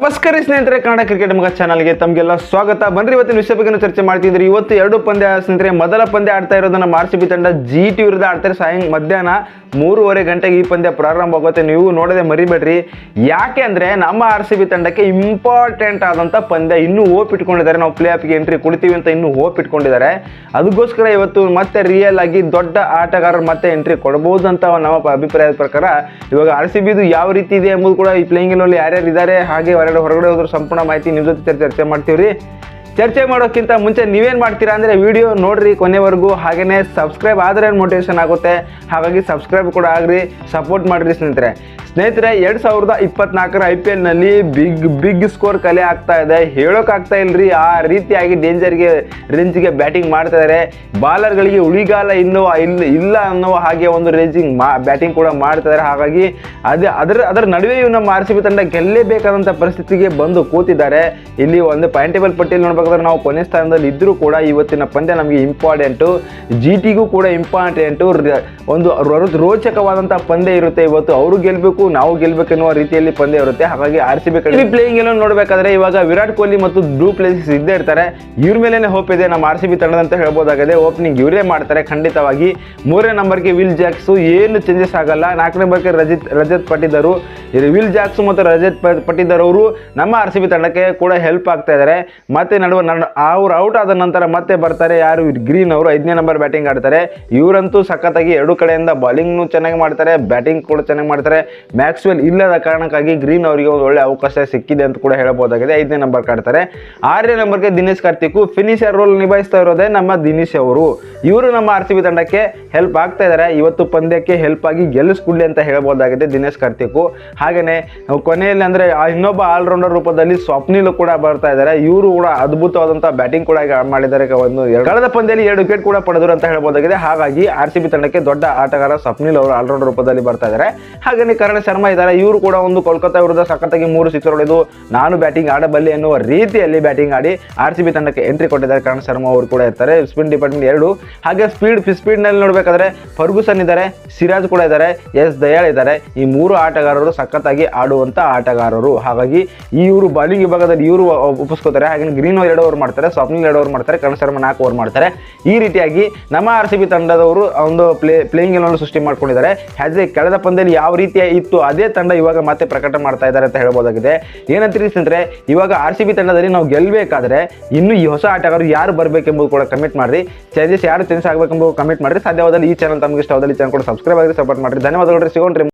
ನಮಸ್ಕಾರ ಸ್ನೇಹಿತರೆ, ಕನ್ನಡ ಕ್ರಿಕೆಟ್ ಮಗ ಚಾನಲ್ಗೆ ತಮಗೆಲ್ಲ ಸ್ವಾಗತ. ಬನ್ರಿ ಇವತ್ತಿನ ವಿಷಯ ಬಗ್ಗೆ ಚರ್ಚೆ ಮಾಡ್ತಿದ್ರಿ. ಇವತ್ತು ಎರಡು ಪಂದ್ಯ ಸ್ನೇಹಿತರೆ. ಮೊದಲ ಪಂದ್ಯ ಆಡ್ತಾ ಇರೋದು ನಮ್ಮ RCB ತಂಡ GT ವಿರುದ್ಧ ಆಡ್ತಾರೆ. ಮಧ್ಯಾಹ್ನ 3:30 ಗಂಟೆಗೆ ಈ ಪಂದ್ಯ ಪ್ರಾರಂಭ ಆಗುತ್ತೆ. ನೀವು ನೋಡದೆ ಮರಿಬೇಡ್ರಿ. ಯಾಕೆ ಅಂದ್ರೆ ನಮ್ಮ RCB ತಂಡಕ್ಕೆ ಇಂಪಾರ್ಟೆಂಟ್ ಆದಂತ ಪಂದ್ಯ. ಇನ್ನೂ ಹೋಪ್ ಇಟ್ಕೊಂಡಿದ್ದಾರೆ, ನಾವು ಪ್ಲೇ ಆಫ್ಗೆ ಎಂಟ್ರಿ ಕೊಡ್ತೀವಿ ಅಂತ ಇನ್ನೂ ಹೋಪ್ ಇಟ್ಕೊಂಡಿದ್ದಾರೆ. ಅದಕ್ಕೋಸ್ಕರ ಇವತ್ತು ಮತ್ತೆ ರಿಯಲ್ ಆಗಿ ದೊಡ್ಡ ಆಟಗಾರರು ಮತ್ತೆ ಎಂಟ್ರಿ ಕೊಡಬಹುದು ಅಂತ ನಮ್ಮ ಅಭಿಪ್ರಾಯದ ಪ್ರಕಾರ. ಇವಾಗ RCB ಯಾವ ರೀತಿ ಇದೆ ಎಂಬುದು ಕೂಡ ಈ ಪ್ಲೇಯಿಂಗ್ ಅಲ್ಲಿ ಯಾರ್ಯಾರು ಇದ್ದಾರೆ, ಹಾಗೆ ಹೊರಗಡೆ ಹೋದ್ರು ಸಂಪೂರ್ಣ ಮಾಹಿತಿ ನಿಮ್ಮ ಜೊತೆ ಚರ್ಚೆ ಮಾಡ್ತೀವ್ರಿ. ಚರ್ಚೆ ಮಾಡೋಕ್ಕಿಂತ ಮುಂಚೆ ನೀವೇನು ಮಾಡ್ತೀರಾ ಅಂದರೆ ವಿಡಿಯೋ ನೋಡ್ರಿ ಕೊನೆವರೆಗೂ. ಹಾಗೆಯೇ ಸಬ್ಸ್ಕ್ರೈಬ್ ಆದರೆ ಮೋಟಿವೇಶನ್ ಆಗುತ್ತೆ. ಹಾಗಾಗಿ ಸಬ್ಸ್ಕ್ರೈಬ್ ಕೂಡ ಆಗ್ರಿ, ಸಪೋರ್ಟ್ ಮಾಡಿರಿ ಸ್ನೇಹಿತರೆ. 2024 IPLನಲ್ಲಿ ಬಿಗ್ ಸ್ಕೋರ್ ಕಲೆ ಆಗ್ತಾ ಇದೆ. ಹೇಳೋಕ್ಕಾಗ್ತಾ ಇಲ್ರಿ, ಆ ರೀತಿಯಾಗಿ ರೇಂಜ್ಗೆ ಬ್ಯಾಟಿಂಗ್ ಮಾಡ್ತಾ ಇದ್ದಾರೆ. ಬಾಲರ್ಗಳಿಗೆ ಉಳಿಗಾಲ ಇಲ್ಲ ಅನ್ನೋ ಹಾಗೆ ಒಂದು ರೇಂಜಿಂಗ್ ಬ್ಯಾಟಿಂಗ್ ಕೂಡ ಮಾಡ್ತಾ ಇದ್ದಾರೆ. ಹಾಗಾಗಿ ಅದರ ನಡುವೆಯೂ ನಮ್ಮ RCB ತಂಡ ಗೆಲ್ಲೇಬೇಕಾದಂಥ ಪರಿಸ್ಥಿತಿಗೆ ಬಂದು ಕೂತಿದ್ದಾರೆ. ಇಲ್ಲಿ ಒಂದು ಪಾಯಿಂಟ್ ಟೇಬಲ್ ಪಟ್ಟಿಯಲ್ಲಿ ನೋಡ್ಬೇಕಾದ್ರೆ ನಾವು ಕೊನೆ ಸ್ಥಾನದಲ್ಲಿ ಇದ್ರೂ ಕೂಡ ಇವತ್ತಿನ ಪಂದ್ಯ ನಮಗೆ ಇಂಪಾರ್ಟೆಂಟು. GTಗೂ ಕೂಡ ಇಂಪಾರ್ಟೆಂಟು. ಒಂದು ರೋಚಕವಾದಂಥ ಪಂದ್ಯ ಇರುತ್ತೆ ಇವತ್ತು. ಅವರು ಗೆಲ್ಲಬೇಕು, ನಾವು ಗೆಲ್ಬೇಕೆನ್ನುವ ರೀತಿಯಲ್ಲಿ ಪಂದ್ಯ ಇರುತ್ತೆ. ಹಾಗಾಗಿ RCB ಪ್ಲೇಯಿಂಗ್ ಎಲ್ಲ ನೋಡಬೇಕಾದ್ರೆ ಇವಾಗ ವಿರಾಟ್ ಕೊಹ್ಲಿ ಮತ್ತು ಡ್ರೂ ಪ್ಲೇಸಿಸ್ ಇದ್ದೇ ಇರ್ತಾರೆ. ಇವ್ರ ಮೇಲೇನೆ ಹೋಪ್ ಇದೆ ನಮ್ಮ RCB ತಂಡದಂತ ಹೇಳ್ಬೋದಾಗಿದೆ. ಓಪನಿಂಗ್ ಇವರೇ ಮಾಡ್ತಾರೆ ಖಂಡಿತವಾಗಿ. 3ನೇ ನಂಬರ್ಗೆ ವಿಲ್ ಜಾಕ್ಸ್, ಏನು ಚೇಂಜಸ್ ಆಗಲ್ಲ. 4ನೇ ನಂಬರ್ಗೆ ರಜತ್ ಪಟಿದಾರ್. ವಿಲ್ ಜಾಕ್ಸ್ ಮತ್ತು ರಜತ್ ಪಟಿದಾರ್ ಅವರು ನಮ್ಮ RCB ತಂಡಕ್ಕೆ ಕೂಡ ಹೆಲ್ಪ್ ಆಗ್ತಾ ಇದ್ದಾರೆ. ಮತ್ತೆ ಅವ್ರು ಔಟ್ ಆದ ನಂತರ ಮತ್ತೆ ಬರ್ತಾರೆ ಯಾರು, ಗ್ರೀನ್ ಅವರು 5ನೇ ನಂಬರ್ ಬ್ಯಾಟಿಂಗ್ ಆಡ್ತಾರೆ. ಇವರಂತೂ ಸಖತ್ತಾಗಿ ಎರಡು ಕಡೆಯಿಂದ ಬಾಲಿಂಗ್ನು ಚೆನ್ನಾಗಿ ಮಾಡ್ತಾರೆ, ಬ್ಯಾಟಿಂಗ್ ಕೂಡ ಚೆನ್ನಾಗಿ ಮಾಡ್ತಾರೆ. ಮ್ಯಾಕ್ಸ್ವೆಲ್ ಇಲ್ಲದ ಕಾರಣಕ್ಕಾಗಿ ಗ್ರೀನ್ ಅವರಿಗೆ ಒಂದು ಒಳ್ಳೆ ಅವಕಾಶ ಸಿಕ್ಕಿದೆ ಅಂತ ಕೂಡ ಹೇಳಬಹುದಾಗಿದೆ. 5ನೇ ನಂಬರ್ ಕಾಡ್ತಾರೆ. 6ನೇ ನಂಬರ್ಗೆ ದಿನೇಶ್ ಕಾರ್ತಿಕ್ ಫಿನಿಶರ್ ರೋಲ್ ನಿಭಾಯಿಸ್ತಾ ಇರೋದೇ ನಮ್ಮ ದಿನೇಶ್ ಅವರು. ಇವರು ನಮ್ಮ RCB ತಂಡಕ್ಕೆ ಹೆಲ್ಪ್ ಆಗ್ತಾ ಇದ್ದಾರೆ. ಇವತ್ತು ಪಂದ್ಯಕ್ಕೆ ಹೆಲ್ಪ್ ಆಗಿ ಗೆಲ್ಲಿಸ್ಕೊಡ್ಲಿ ಅಂತ ಹೇಳಬಹುದಾಗಿದೆ ದಿನೇಶ್ ಕಾರ್ತಿಕ್. ಹಾಗೇನೆ ಕೊನೆಯಲ್ಲಿ ಅಂದ್ರೆ ಇನ್ನೊಬ್ಬ ಆಲ್ರೌಂಡರ್ ರೂಪದಲ್ಲಿ ಸ್ವಪ್ನಿಲ್ ಕೂಡ ಬರ್ತಾ ಇದ್ದಾರೆ. ಇವರು ಕೂಡ ಅದ್ಭುತವಾದಂತಹ ಬ್ಯಾಟಿಂಗ್ ಕೂಡ ಮಾಡಿದ್ದಾರೆ. ಕಳೆದ ಪಂದ್ಯದಲ್ಲಿ 2 ವಿಕೆಟ್ ಕೂಡ ಪಡೆದರು ಅಂತ ಹೇಳಬಹುದಾಗಿದೆ. ಹಾಗಾಗಿ RCB ತಂಡಕ್ಕೆ ದೊಡ್ಡ ಆಟಗಾರ ಸ್ವಪ್ನಿಲ್ ಅವರು ಆಲ್ರೌಂಡರ್ ರೂಪದಲ್ಲಿ ಬರ್ತಾ ಇದ್ದಾರೆ. ಹಾಗೆ ಕರಣ್ ಶರ್ಮಾ ಇದ್ದಾರೆ. ಇವರು ಕೂಡ ಒಂದು ಕೋಲ್ಕತ್ತಾ ವಿರುದ್ಧ ಸಖತ್ತಾಗಿ 3 ಸಿಕ್ಸರ್ ಹೊಡೆದು ನಾನು ಬ್ಯಾಟಿಂಗ್ ಆಡಬಲ್ಲೆ ಎನ್ನುವ ರೀತಿಯಲ್ಲಿ ಬ್ಯಾಟಿಂಗ್ ಆಡಿ RCB ತಂಡಕ್ಕೆ ಎಂಟ್ರಿ ಕೊಟ್ಟಿದ್ದಾರೆ. ಕರಣ್ ಶರ್ಮಾ ಅವರು ಕೂಡ ಇರ್ತಾರೆ. Spin department 2. ಹಾಗೆ ಸ್ಪೀಡ್ ನಲ್ಲಿ ನೋಡಬೇಕಾದ್ರೆ ಫರ್ಗೂಸನ್ ಇದ್ದಾರೆ, ಸಿರಾಜ್ ಕೂಡ ಇದ್ದಾರೆ, ಎಸ್ ದಯಾಳ್ ಇದ್ದಾರೆ. ಈ 3 ಆಟಗಾರರು ಸಖತ್ತಾಗಿ ಆಡುವಂತ ಆಟಗಾರರು. ಹಾಗಾಗಿ ಇವರು ಬಾಲಿಂಗ್ ವಿಭಾಗದಲ್ಲಿ ಇವರು ಒಪ್ಪಿಸ್ಕೋತಾರೆ. ಹಾಗೆ ಗ್ರೀನ್ 2 ಓವರ್ ಮಾಡ್ತಾರೆ, ಸ್ವಪ್ನಿಲ್ 2 ಓವರ್ ಮಾಡ್ತಾರೆ, ಕರಣ್ ಶರ್ಮಾ 4 ಓವರ್ ಮಾಡ್ತಾರೆ. ಈ ರೀತಿಯಾಗಿ ನಮ್ಮ RCB ತಂಡದವರು ಒಂದು ಪ್ಲೇಯಿಂಗ್ ಎಲೆವೆನ್ ಸೃಷ್ಟಿ ಮಾಡ್ಕೊಂಡಿದ್ದಾರೆ. ಕಳೆದ ಪಂದ್ಯದಲ್ಲಿ ಯಾವ ರೀತಿ ಇತ್ತು ಅದೇ ತಂಡ ಇವಾಗ ಮತ್ತೆ ಪ್ರಕಟ ಮಾಡ್ತಾ ಇದ್ದಾರೆ ಅಂತ ಹೇಳ್ಬೋದಾಗಿದೆ. ಏನಂತೀರಿ ಸ್ನೇಹಿತರೆ, ಇವಾಗ RCB ತಂಡದಲ್ಲಿ ನಾವು ಗೆಲ್ಲಬೇಕಾದ್ರೆ ಇನ್ನು ಈ ಹೊಸ ಆಟಗಾರರು ಯಾರು ಬರಬೇಕೆಂಬುದು ಕೂಡ ಕಮೆಂಟ್ ಮಾಡ್ರಿ. ಯಾರು ಚೇಂಜ್ ಆಗಬೇಕೆಂಬುದು ಕಮೆಂಟ್ ಮಾಡ್ರಿ. ಸಾಧ್ಯವಾದಲ್ಲಿ ಈ ಚಾನಲ್ ತಮಗೆ ಇಷ್ಟವಾದಲ್ಲಿ ಚಾನಲ್ ಕೂಡ ಸಬ್ಸ್ಕ್ರೈಬ್ ಆಗಿ ಸಪೋರ್ಟ್ ಮಾಡ್ರಿ. ಧನ್ಯವಾದಗಳು. ಸಿಗೋಣ್ರಿ.